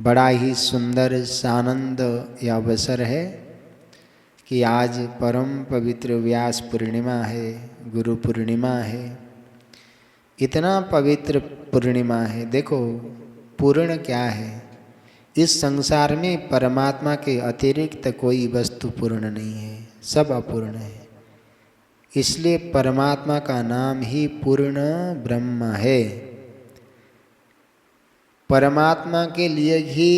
बड़ा ही सुंदर सानंद यह अवसर है कि आज परम पवित्र व्यास पूर्णिमा है, गुरु पूर्णिमा है। इतना पवित्र पूर्णिमा है। देखो पूर्ण क्या है, इस संसार में परमात्मा के अतिरिक्त कोई वस्तु पूर्ण नहीं है, सब अपूर्ण है। इसलिए परमात्मा का नाम ही पूर्ण ब्रह्म है। परमात्मा के लिए ही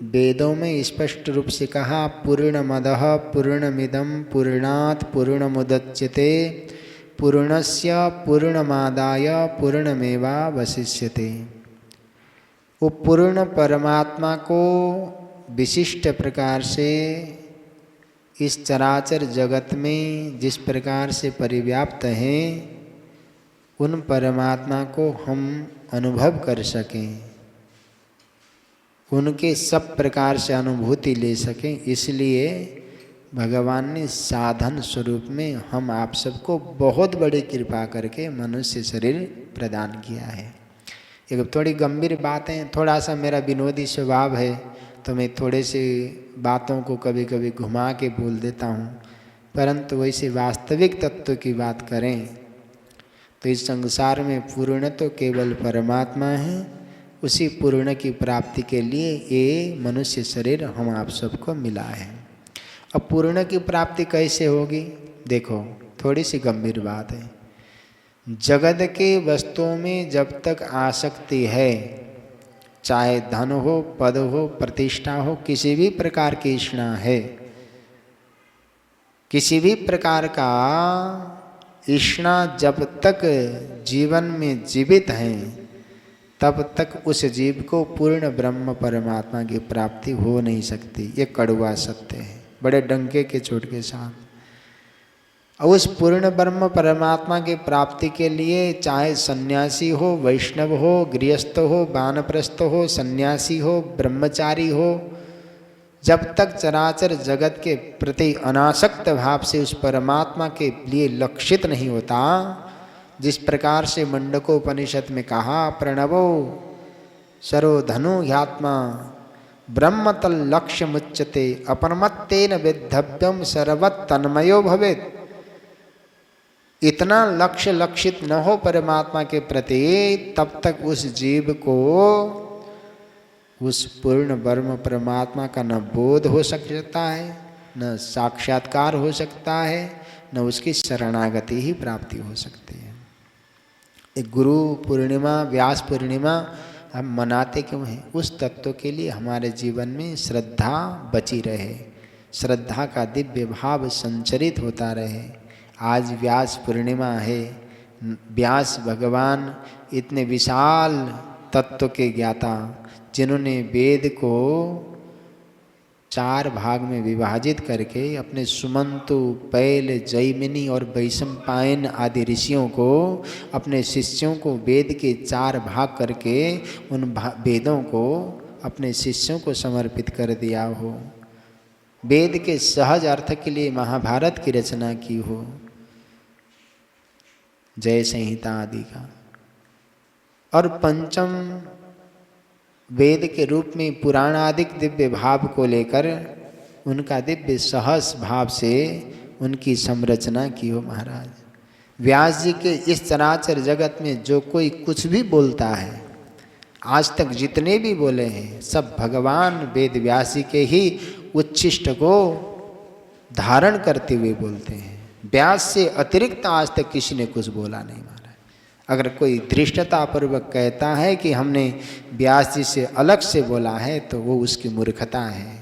वेदों में स्पष्ट रूप से कहा, पूर्णमदः पूर्णमिदं पूर्णात् पूर्णमुदच्यते पूर्णस्य पूर्णमादाय पूर्णमेवावशिष्यते। वो पूर्ण परमात्मा को विशिष्ट प्रकार से इस चराचर जगत में जिस प्रकार से परिव्याप्त हैं, उन परमात्मा को हम अनुभव कर सकें, उनके सब प्रकार से अनुभूति ले सकें, इसलिए भगवान ने साधन स्वरूप में हम आप सबको बहुत बड़ी कृपा करके मनुष्य शरीर प्रदान किया है। एक थोड़ी गंभीर बातें, थोड़ा सा मेरा विनोदी स्वभाव है तो मैं थोड़े से बातों को कभी कभी घुमा के बोल देता हूँ, परंतु वैसे वास्तविक तत्व की बात करें तो इस संसार में पूर्ण तो केवल परमात्मा है। उसी पूर्ण की प्राप्ति के लिए ये मनुष्य शरीर हम आप सबको मिला है। अब पूर्ण की प्राप्ति कैसे होगी, देखो थोड़ी सी गंभीर बात है। जगत के वस्तुओं में जब तक आसक्ति है, चाहे धन हो, पद हो, प्रतिष्ठा हो, किसी भी प्रकार की इच्छा है, किसी भी प्रकार का इच्छा जब तक जीवन में जीवित हैं, तब तक उस जीव को पूर्ण ब्रह्म परमात्मा की प्राप्ति हो नहीं सकती। ये कड़वा सत्य है, बड़े डंके के चोट के साथ। और उस पूर्ण ब्रह्म परमात्मा की प्राप्ति के लिए चाहे सन्यासी हो, वैष्णव हो, गृहस्थ हो, वानप्रस्थ हो, सन्यासी हो, ब्रह्मचारी हो, जब तक चराचर जगत के प्रति अनासक्त भाव से उस परमात्मा के लिए लक्षित नहीं होता, जिस प्रकार से मंडकोपनिषद में कहा, प्रणवो सरोधनु ह्यात्मा ब्रह्म तल लक्ष्य मुच्यते अपरमत्तेन विद्धव्यम सर्वत तन्मयो भवेत्। इतना लक्ष्य लक्षित न हो परमात्मा के प्रति, तब तक उस जीव को उस पूर्ण ब्रह्म परमात्मा का न बोध हो सकता है, न साक्षात्कार हो सकता है, न उसकी शरणागति ही प्राप्ति हो सकती है। एक गुरु पूर्णिमा, व्यास पूर्णिमा हम मनाते क्यों हैं? उस तत्व के लिए हमारे जीवन में श्रद्धा बची रहे, श्रद्धा का दिव्य भाव संचरित होता रहे। आज व्यास पूर्णिमा है। व्यास भगवान इतने विशाल तत्व के ज्ञाता, जिन्होंने वेद को 4 भाग में विभाजित करके अपने सुमंतु, पैल, जैमिनी और वैशंपायन आदि ऋषियों को, अपने शिष्यों को वेद के 4 भाग करके उन वेदों को अपने शिष्यों को समर्पित कर दिया हो। वेद के सहज अर्थ के लिए महाभारत की रचना की हो, जय संहिता आदि का। और पंचम वेद के रूप में पुराण आदिक दिव्य भाव को लेकर उनका दिव्य सहस भाव से उनकी संरचना की हो। महाराज व्यास जी के इस चराचर जगत में जो कोई कुछ भी बोलता है, आज तक जितने भी बोले हैं, सब भगवान वेद व्यास जी के ही उच्छिष्ट को धारण करते हुए बोलते हैं। व्यास से अतिरिक्त आज तक किसी ने कुछ बोला नहीं। महाराज अगर कोई धृष्टतापूर्वक कहता है कि हमने व्यास जी से अलग से बोला है, तो वो उसकी मूर्खता है,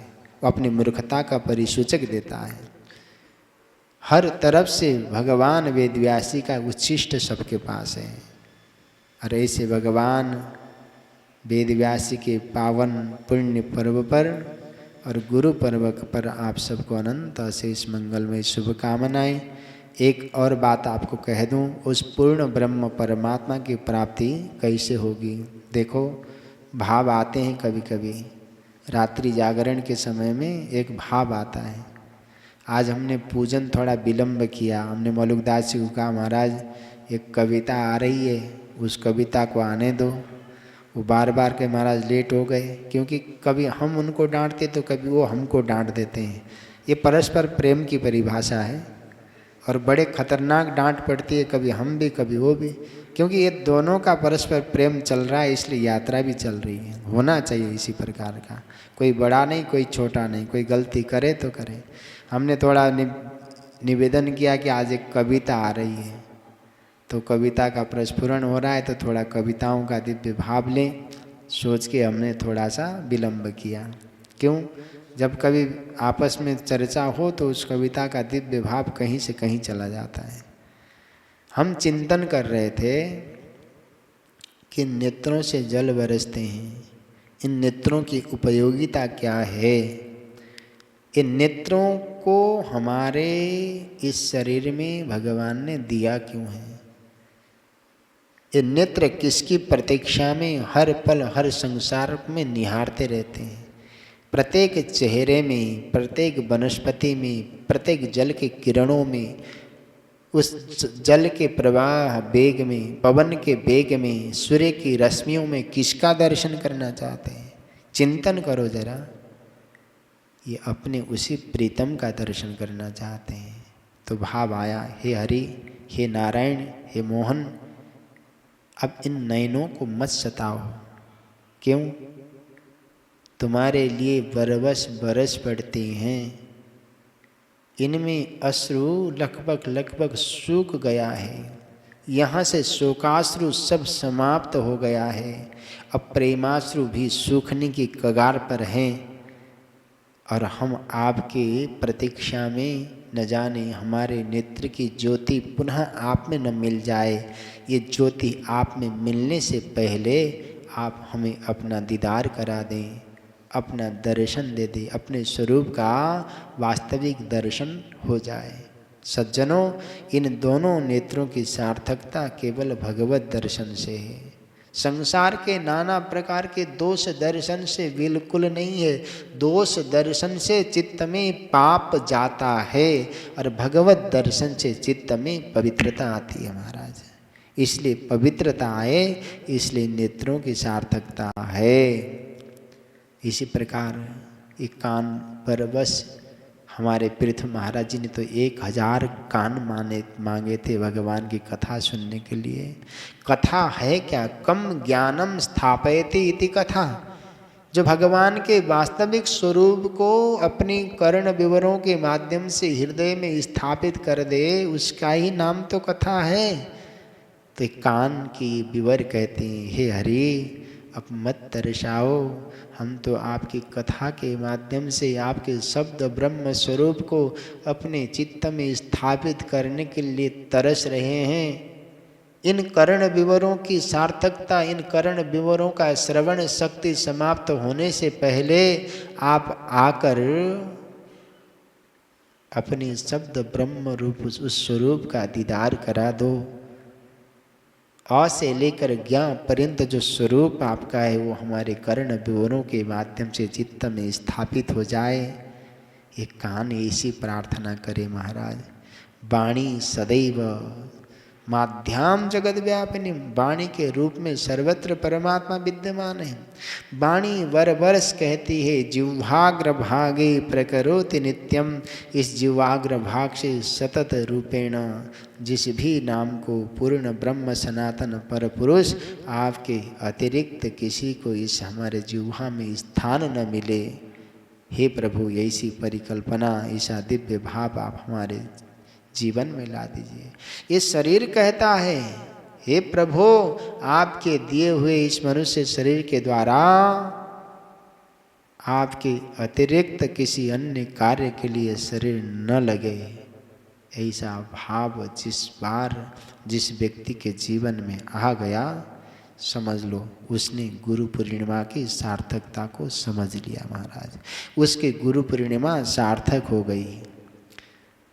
वो अपनी मूर्खता का परिसूचक देता है। हर तरफ से भगवान वेद व्यास जी का उच्छिष्ट सबके पास है। और ऐसे भगवान वेद व्यास जी के पावन पुण्य पर्व पर और गुरु पर्व पर आप सबको अनंत अशेष मंगलमय शुभकामनाएं। एक और बात आपको कह दूं, उस पूर्ण ब्रह्म परमात्मा की प्राप्ति कैसे होगी? देखो भाव आते हैं कभी कभी, रात्रि जागरण के समय में एक भाव आता है। आज हमने पूजन थोड़ा विलंब किया। हमने मौलुकदास जी को कहा, महाराज एक कविता आ रही है, उस कविता को आने दो। वो बार बार के महाराज लेट हो गए, क्योंकि कभी हम उनको डांटते तो कभी वो हमको डांट देते हैं। ये परस्पर प्रेम की परिभाषा है और बड़े खतरनाक डांट पड़ती है, कभी हम भी कभी वो भी, क्योंकि ये दोनों का परस्पर प्रेम चल रहा है, इसलिए यात्रा भी चल रही है। होना चाहिए इसी प्रकार का, कोई बड़ा नहीं कोई छोटा नहीं, कोई गलती करे तो करे। हमने थोड़ा निवेदन किया कि आज एक कविता आ रही है, तो कविता का प्रस्फुरण हो रहा है, तो थोड़ा कविताओं का दिव्य भाव लें सोच के हमने थोड़ा सा विलंब किया। क्यों? जब कभी आपस में चर्चा हो तो उस कविता का दिव्य भाव कहीं से कहीं चला जाता है। हम चिंतन कर रहे थे कि नेत्रों से जल बरसते हैं, इन नेत्रों की उपयोगिता क्या है? इन नेत्रों को हमारे इस शरीर में भगवान ने दिया क्यों है? ये नेत्र किसकी प्रतीक्षा में हर पल हर संसार में निहारते रहते हैं? प्रत्येक चेहरे में, प्रत्येक वनस्पति में, प्रत्येक जल के किरणों में, उस जल के प्रवाह वेग में, पवन के वेग में, सूर्य की रश्मियों में किसका दर्शन करना चाहते हैं? चिंतन करो जरा। ये अपने उसी प्रीतम का दर्शन करना चाहते हैं। तो भाव आया, हे हरि, हे नारायण, हे मोहन, अब इन नयनों को मत सताओ। क्यों? तुम्हारे लिए बरबस बरस पड़ते हैं, इनमें अश्रु लगभग सूख गया है। यहाँ से शोकाश्रु सब समाप्त हो गया है, अब प्रेमाश्रु भी सूखने की कगार पर हैं। और हम आपके प्रतीक्षा में, न जाने हमारे नेत्र की ज्योति पुनः आप में न मिल जाए। ये ज्योति आप में मिलने से पहले आप हमें अपना दीदार करा दें, अपना दर्शन दे दें, अपने स्वरूप का वास्तविक दर्शन हो जाए। सज्जनों, इन दोनों नेत्रों की सार्थकता केवल भगवत दर्शन से है। संसार के नाना प्रकार के दोष दर्शन से बिल्कुल नहीं है। दोष दर्शन से चित्त में पाप जाता है और भगवत दर्शन से चित्त में पवित्रता आती है महाराज। इसलिए पवित्रता आए, इसलिए नेत्रों की सार्थकता है। इसी प्रकार एक कान पर बस हमारे पृथ्वी महाराज जी ने तो 1000 कान मांगे थे भगवान की कथा सुनने के लिए। कथा है क्या? कम ज्ञानम स्थापयति इति कथा। जो भगवान के वास्तविक स्वरूप को अपनी कर्ण विवरों के माध्यम से हृदय में स्थापित कर दे, उसका ही नाम तो कथा है। तो कान की विवर कहते हैं, हे हरि, अब मत तरसाओ, हम तो आपकी कथा के माध्यम से आपके शब्द ब्रह्म स्वरूप को अपने चित्त में स्थापित करने के लिए तरस रहे हैं। इन कर्ण विवरों की सार्थकता, इन कर्ण विवरों का श्रवण शक्ति समाप्त होने से पहले आप आकर अपने शब्द ब्रह्म रूप उस स्वरूप का दीदार करा दो। अ से लेकर ज्ञा पर्यंत जो स्वरूप आपका है वो हमारे कर्ण विवरों के माध्यम से चित्त में स्थापित हो जाए। ये कान ऐसी प्रार्थना करे महाराज। वाणी सदैव माध्याम जगत व्यापिनी, वाणी के रूप में सर्वत्र परमात्मा विद्यमान है। वाणी वर वर्ष कहती है, जिह्वाग्र भागे प्रकरोति नित्यम। इस जिह्वाग्र भाग से सतत रूपेण जिस भी नाम को पूर्ण ब्रह्म सनातन पर पुरुष आपके अतिरिक्त किसी को इस हमारे जिह्वा में स्थान न मिले। हे प्रभु, ऐसी परिकल्पना, ऐसा दिव्य भाव आप हमारे जीवन में ला दीजिए। ये शरीर कहता है, हे प्रभु, आपके दिए हुए इस मनुष्य शरीर के द्वारा आपके अतिरिक्त किसी अन्य कार्य के लिए शरीर न लगे। ऐसा भाव जिस बार जिस व्यक्ति के जीवन में आ गया, समझ लो उसने गुरु पूर्णिमा की सार्थकता को समझ लिया महाराज। उसकी गुरु पूर्णिमा सार्थक हो गई।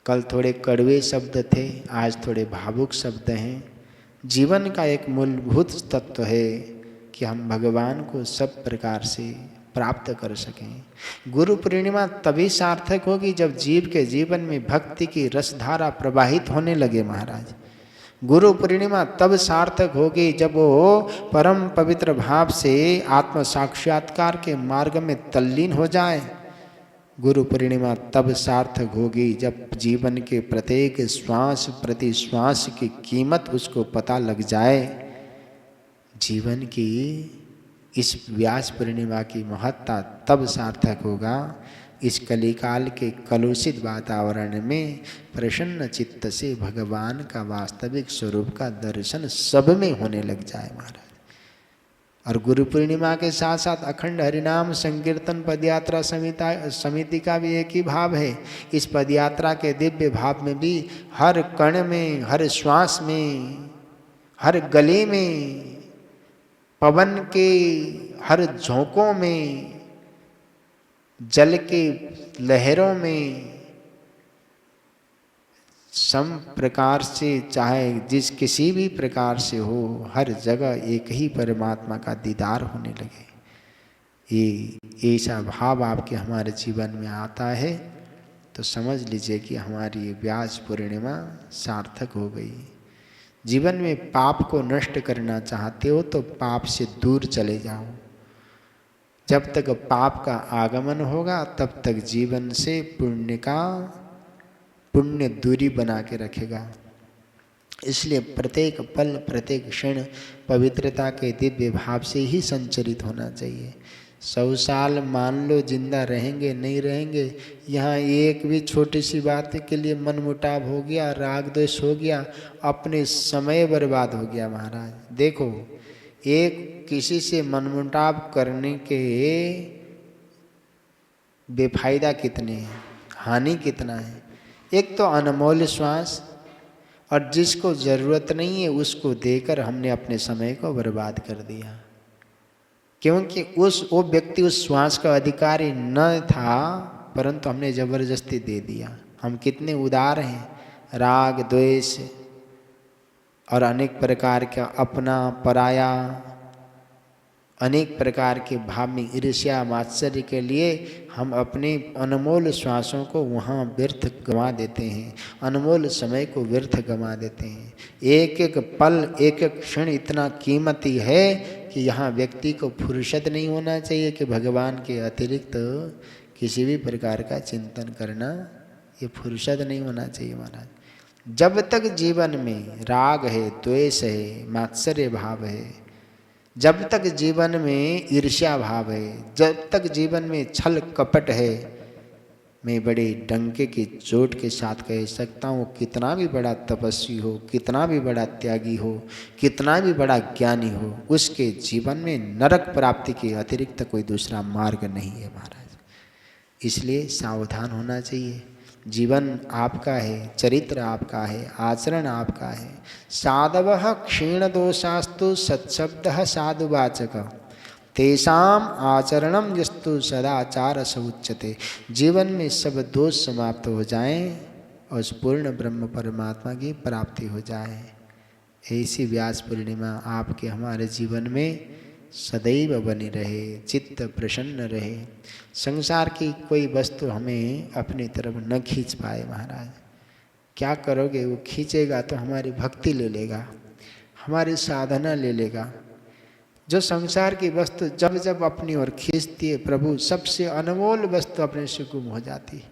कल थोड़े कड़वे शब्द थे, आज थोड़े भावुक शब्द हैं। जीवन का एक मूलभूत तत्व है कि हम भगवान को सब प्रकार से प्राप्त कर सकें। गुरु पूर्णिमा तभी सार्थक होगी जब जीव के जीवन में भक्ति की रसधारा प्रवाहित होने लगे महाराज। गुरु पूर्णिमा तब सार्थक होगी जब वो परम पवित्र भाव से आत्म साक्षात्कार के मार्ग में तल्लीन हो जाए। गुरु पूर्णिमा तब सार्थक होगी जब जीवन के प्रत्येक श्वास प्रति श्वास की कीमत उसको पता लग जाए। जीवन की इस व्यास पूर्णिमा की महत्ता तब सार्थक होगा इस कलिकाल के कलुषित वातावरण में प्रसन्न चित्त से भगवान का वास्तविक स्वरूप का दर्शन सब में होने लग जाए महाराज। और गुरु पूर्णिमा के साथ साथ अखंड हरिनाम संकीर्तन पदयात्रा समिति का भी एक ही भाव है। इस पदयात्रा के दिव्य भाव में भी हर कण में, हर श्वास में, हर गले में, पवन के हर झोंकों में, जल के लहरों में, सम प्रकार से चाहे जिस किसी भी प्रकार से हो, हर जगह एक ही परमात्मा का दीदार होने लगे। ये ऐसा भाव आपके हमारे जीवन में आता है तो समझ लीजिए कि हमारी व्यास पूर्णिमा सार्थक हो गई। जीवन में पाप को नष्ट करना चाहते हो तो पाप से दूर चले जाओ। जब तक पाप का आगमन होगा तब तक जीवन से पुण्य दूरी बना के रखेगा। इसलिए प्रत्येक पल प्रत्येक क्षण पवित्रता के दिव्य भाव से ही संचरित होना चाहिए। 100 साल मान लो जिंदा रहेंगे नहीं रहेंगे, यहाँ एक भी छोटी सी बात के लिए मनमुटाव हो गया, राग द्वेष हो गया, अपने समय बर्बाद हो गया महाराज। देखो एक किसी से मनमुटाव करने के बेफायदा कितने हैं, हानि कितना है। एक तो अनमोल श्वास, और जिसको ज़रूरत नहीं है उसको देकर हमने अपने समय को बर्बाद कर दिया, क्योंकि वो व्यक्ति उस श्वास का अधिकारी न था परंतु हमने ज़बरदस्ती दे दिया। हम कितने उदार हैं, राग द्वेष और अनेक प्रकार का अपना पराया, अनेक प्रकार के भाव में ईर्ष्या मात्सर्य के लिए हम अपने अनमोल श्वासों को वहाँ व्यर्थ गंवा देते हैं, अनमोल समय को व्यर्थ गंवा देते हैं। एक एक पल एक एक क्षण इतना कीमती है कि यहाँ व्यक्ति को फुर्सत नहीं होना चाहिए कि भगवान के अतिरिक्त किसी भी प्रकार का चिंतन करना, ये फुर्सत नहीं होना चाहिए महाराज। जब तक जीवन में राग है, द्वेष है, मात्सर्य भाव है, जब तक जीवन में ईर्ष्या भाव है, जब तक जीवन में छल कपट है, मैं बड़े डंके की चोट के साथ कह सकता हूँ कितना भी बड़ा तपस्वी हो, कितना भी बड़ा त्यागी हो, कितना भी बड़ा ज्ञानी हो, उसके जीवन में नरक प्राप्ति के अतिरिक्त कोई दूसरा मार्ग नहीं है महाराज। इसलिए सावधान होना चाहिए। जीवन आपका है, चरित्र आपका है, आचरण आपका है। साधवः क्षीण दोषास्तु सत्शब्दः साधुवाचक तेषाम आचरणम यस्तु सदाचार स उच्यते। जीवन में सब दोष समाप्त हो जाएं और उस पूर्ण ब्रह्म परमात्मा की प्राप्ति हो जाए। ऐसी व्यास पूर्णिमा आपके हमारे जीवन में सदैव बनी रहे, चित्त प्रसन्न रहे। संसार की कोई वस्तु हमें अपनी तरफ न खींच पाए महाराज। क्या करोगे, वो खींचेगा तो हमारी भक्ति ले लेगा, हमारी साधना ले लेगा। जो संसार की वस्तु जब जब अपनी ओर खींचती है प्रभु, सबसे अनमोल वस्तु अपने से गुम हो जाती है।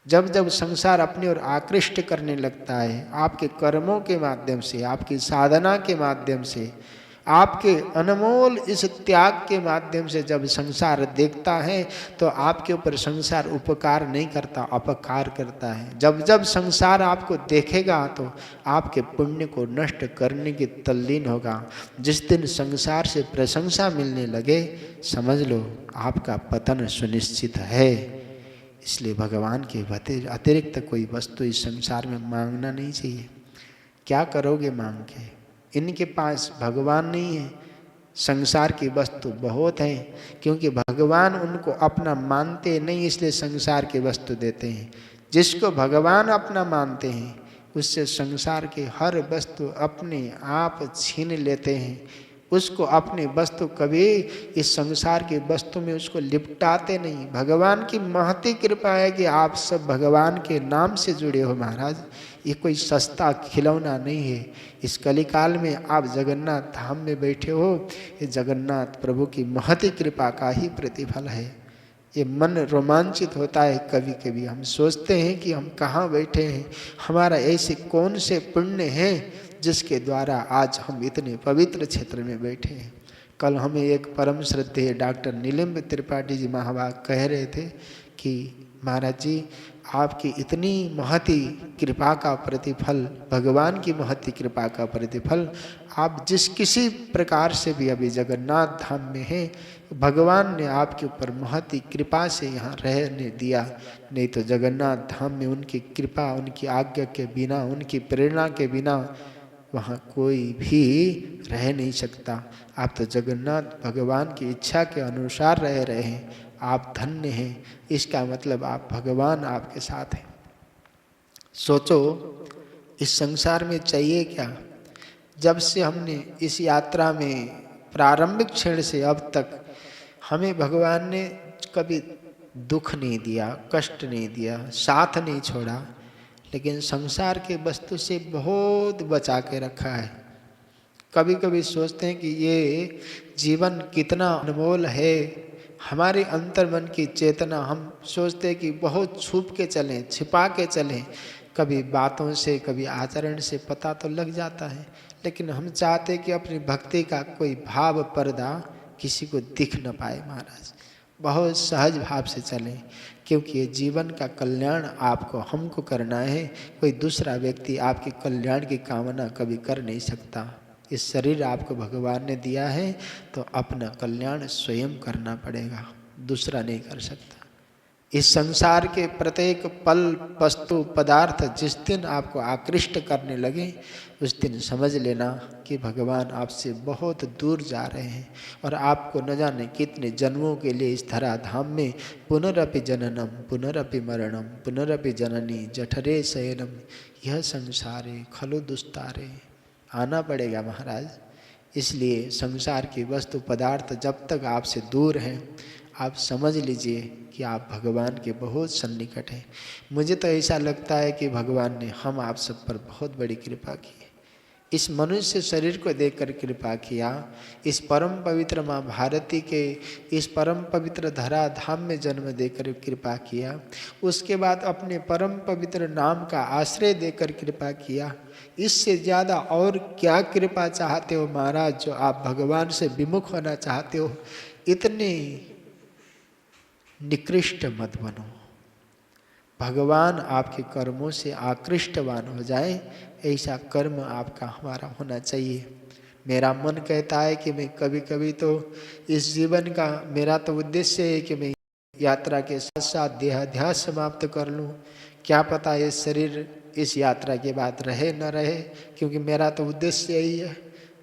जब जब संसार अपनी ओर आकृष्ट करने लगता है, आपके कर्मों के माध्यम से, आपकी साधना के माध्यम से, आपके अनमोल इस त्याग के माध्यम से जब संसार देखता है तो आपके ऊपर संसार उपकार नहीं करता, अपकार करता है। जब जब संसार आपको देखेगा तो आपके पुण्य को नष्ट करने की तल्लीन होगा। जिस दिन संसार से प्रशंसा मिलने लगे समझ लो आपका पतन सुनिश्चित है। इसलिए भगवान के अतिरिक्त कोई वस्तु इस संसार में मांगना नहीं चाहिए। क्या करोगे मांग के? इनके पास भगवान नहीं है, संसार की वस्तु बहुत हैं, क्योंकि भगवान उनको अपना मानते नहीं इसलिए संसार की वस्तु देते हैं। जिसको भगवान अपना मानते हैं उससे संसार की हर वस्तु अपने आप छीन लेते हैं। उसको अपनी वस्तु कभी इस संसार की वस्तु में उसको लिपटाते नहीं। भगवान की महती कृपा है कि आप सब भगवान के नाम से जुड़े हो महाराज। ये कोई सस्ता खिलौना नहीं है। इस कलिकाल में आप जगन्नाथ धाम में बैठे हो, ये जगन्नाथ प्रभु की महती कृपा का ही प्रतिफल है। ये मन रोमांचित होता है कभी कभी। हम सोचते हैं कि हम कहाँ बैठे हैं, हमारा ऐसे कौन से पुण्य हैं जिसके द्वारा आज हम इतने पवित्र क्षेत्र में बैठे हैं। कल हमें एक परम श्रद्धेय डॉक्टर नीलिम्ब त्रिपाठी जी महाभाग कह रहे थे कि महाराज जी आपकी इतनी महती कृपा का प्रतिफल, भगवान की महती कृपा का प्रतिफल, आप जिस किसी प्रकार से भी अभी जगन्नाथ धाम में हैं, भगवान ने आपके ऊपर महती कृपा से यहाँ रहने दिया। नहीं तो जगन्नाथ धाम में उनकी कृपा, उनकी आज्ञा के बिना, उनकी प्रेरणा के बिना वहाँ कोई भी रह नहीं सकता। आप तो जगन्नाथ भगवान की इच्छा के अनुसार रह रहे हैं, आप धन्य हैं। इसका मतलब आप भगवान आपके साथ हैं। सोचो इस संसार में चाहिए क्या। जब से हमने इस यात्रा में प्रारंभिक क्षण से अब तक हमें भगवान ने कभी दुख नहीं दिया, कष्ट नहीं दिया, साथ नहीं छोड़ा, लेकिन संसार के वस्तु से बहुत बचा के रखा है। कभी कभी सोचते हैं कि ये जीवन कितना अनमोल है। हमारे अंतर्मन की चेतना, हम सोचते हैं कि बहुत छुप के चलें, छिपा के चलें। कभी बातों से, कभी आचरण से पता तो लग जाता है, लेकिन हम चाहते कि अपनी भक्ति का कोई भाव पर्दा किसी को दिख न पाए महाराज। बहुत सहज भाव से चलें, क्योंकि ये जीवन का कल्याण आपको, हमको करना है। कोई दूसरा व्यक्ति आपके कल्याण की कामना कभी कर नहीं सकता। इस शरीर आपको भगवान ने दिया है तो अपना कल्याण स्वयं करना पड़ेगा, दूसरा नहीं कर सकता। इस संसार के प्रत्येक पल, वस्तु, पदार्थ जिस दिन आपको आकृष्ट करने लगे, उस दिन समझ लेना कि भगवान आपसे बहुत दूर जा रहे हैं और आपको न जाने कितने जन्मों के लिए इस धराधाम में पुनरपि जननम पुनरपि मरणम पुनरपि जननी जठरे शयनम यह संसारे खलु दुस्तारे आना पड़ेगा महाराज। इसलिए संसार की वस्तु पदार्थ जब तक आपसे दूर हैं, आप समझ लीजिए कि आप भगवान के बहुत सन्निकट हैं। मुझे तो ऐसा लगता है कि भगवान ने हम आप सब पर बहुत बड़ी कृपा की है। इस मनुष्य शरीर को देकर कृपा किया, इस परम पवित्र माँ भारती के इस परम पवित्र धरा धाम में जन्म देकर कृपा किया, उसके बाद अपने परम पवित्र नाम का आश्रय देकर कृपा किया। इससे ज़्यादा और क्या कृपा चाहते हो महाराज, जो आप भगवान से विमुख होना चाहते हो। इतने निकृष्ट मत बनो, भगवान आपके कर्मों से आकृष्टवान हो जाए, ऐसा कर्म आपका हमारा होना चाहिए। मेरा मन कहता है कि मैं कभी कभी तो इस जीवन का, मेरा तो उद्देश्य है कि मैं यात्रा के साथ साथ देहाध्यास समाप्त कर लूं। क्या पता ये शरीर इस यात्रा के बाद रहे न रहे, क्योंकि मेरा तो उद्देश्य यही है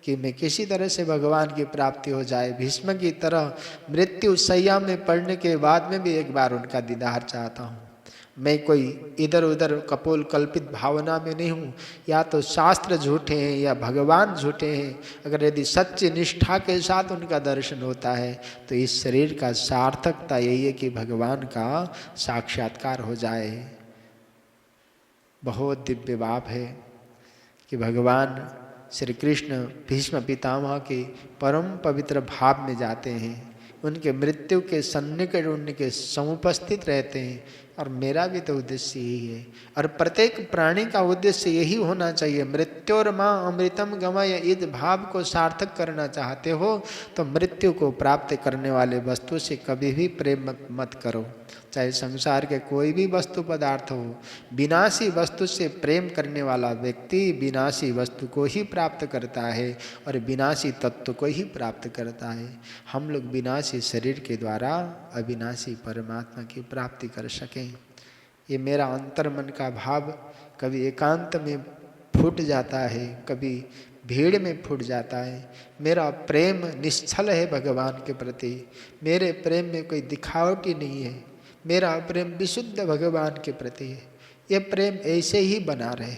कि मैं किसी तरह से भगवान की प्राप्ति हो जाए। भीष्म की तरह मृत्यु शैया में पड़ने के बाद में भी एक बार उनका दीदार चाहता हूँ। मैं कोई इधर उधर कपोल कल्पित भावना में नहीं हूँ। या तो शास्त्र झूठे हैं या भगवान झूठे हैं। अगर यदि सच्ची निष्ठा के साथ उनका दर्शन होता है तो इस शरीर का सार्थकता यही है कि भगवान का साक्षात्कार हो जाए। बहुत दिव्य बात है कि भगवान श्री कृष्ण भीष्म पितामह के परम पवित्र भाव में जाते हैं, उनके मृत्यु के सन्निकट उनके समुपस्थित रहते हैं। और मेरा भी तो उद्देश्य यही है, और प्रत्येक प्राणी का उद्देश्य यही होना चाहिए। मृत्योर माँ अमृतम गमय, इस भाव को सार्थक करना चाहते हो तो मृत्यु को प्राप्त करने वाले वस्तु से कभी भी प्रेम मत करो। चाहे संसार के कोई भी वस्तु पदार्थ हो, विनाशी वस्तु से प्रेम करने वाला व्यक्ति विनाशी वस्तु को ही प्राप्त करता है और विनाशी तत्व को ही प्राप्त करता है। हम लोग विनाशी शरीर के द्वारा अविनाशी परमात्मा की प्राप्ति कर सकें, ये मेरा अंतर्मन का भाव कभी एकांत में फूट जाता है, कभी भीड़ में फूट जाता है। मेरा प्रेम निश्चल है भगवान के प्रति, मेरे प्रेम में कोई दिखावटी नहीं है। मेरा प्रेम विशुद्ध भगवान के प्रति है। ये प्रेम ऐसे ही बना रहे,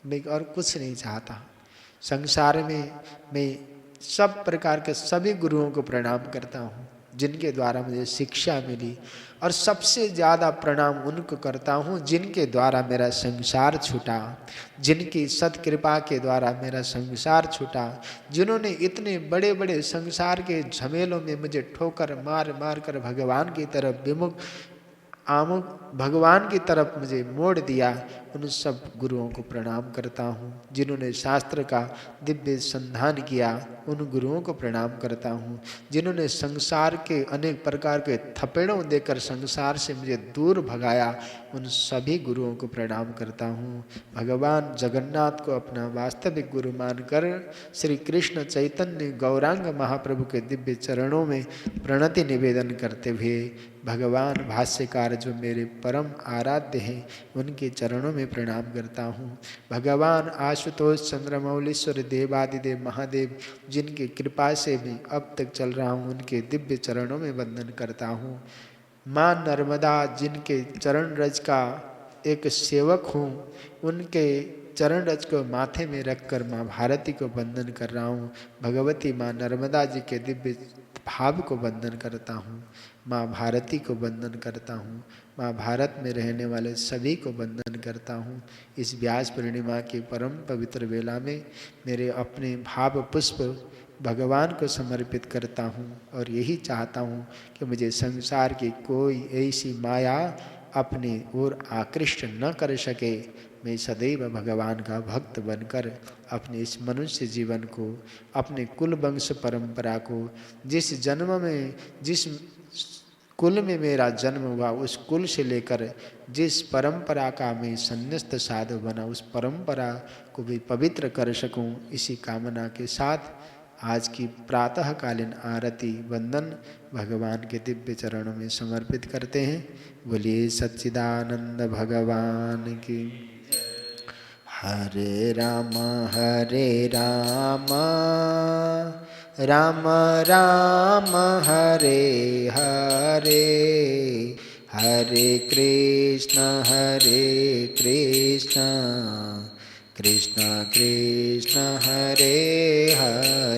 मैं और कुछ नहीं चाहता। संसार में मैं सब प्रकार के सभी गुरुओं को प्रणाम करता हूँ जिनके द्वारा मुझे शिक्षा मिली, और सबसे ज़्यादा प्रणाम उनको करता हूँ जिनके द्वारा मेरा संसार छूटा, जिनकी सत्कृपा के द्वारा मेरा संसार छूटा, जिन्होंने इतने बड़े बड़े संसार के झमेलों में मुझे ठोकर मार मार कर भगवान की तरफ विमुख आमुख भगवान की तरफ मुझे मोड़ दिया। उन सब गुरुओं को प्रणाम करता हूँ। जिन्होंने शास्त्र का दिव्य संधान किया उन गुरुओं को प्रणाम करता हूँ। जिन्होंने संसार के अनेक प्रकार के थपेड़ों देकर संसार से मुझे दूर भगाया उन सभी गुरुओं को प्रणाम करता हूँ। भगवान जगन्नाथ को अपना वास्तविक गुरु मानकर श्री कृष्ण चैतन्य गौरांग महाप्रभु के दिव्य चरणों में प्रणति निवेदन करते हुए भगवान भाष्यकार जो मेरे परम आराध्य हैं उनके चरणों में प्रणाम करता हूँ। भगवान आशुतोष चंद्रमौलीश्वर देवादिदेव महादेव जिनकी कृपा से मैं अब तक चल रहा हूँ उनके दिव्य चरणों में वंदन करता हूँ। माँ नर्मदा जिनके चरण रज का एक सेवक हूँ उनके चरण रज को माथे में रखकर माँ भारती को वंदन कर रहा हूँ। भगवती माँ नर्मदा जी के दिव्य भाव को वंदन करता हूँ। माँ भारती को वंदन करता हूँ। माँ भारत में रहने वाले सभी को वंदन करता हूँ। इस व्यास पूर्णिमा के परम पवित्र वेला में मेरे अपने भाव पुष्प भगवान को समर्पित करता हूँ और यही चाहता हूँ कि मुझे संसार की कोई ऐसी माया अपनी ओर आकृष्ट न कर सके। मैं सदैव भगवान का भक्त बनकर अपने इस मनुष्य जीवन को, अपने कुल वंश परंपरा को, जिस जन्म में जिस कुल में मेरा जन्म हुआ उस कुल से लेकर जिस परंपरा का मैं संन्यास्त साधु बना उस परंपरा को भी पवित्र कर सकूं, इसी कामना के साथ आज की प्रातःकालीन आरती वंदन भगवान के दिव्य चरणों में समर्पित करते हैं। बोलिए सच्चिदानंद भगवान की। हरे राम राम राम हरे हरे, हरे कृष्ण कृष्ण कृष्ण हरे हरे।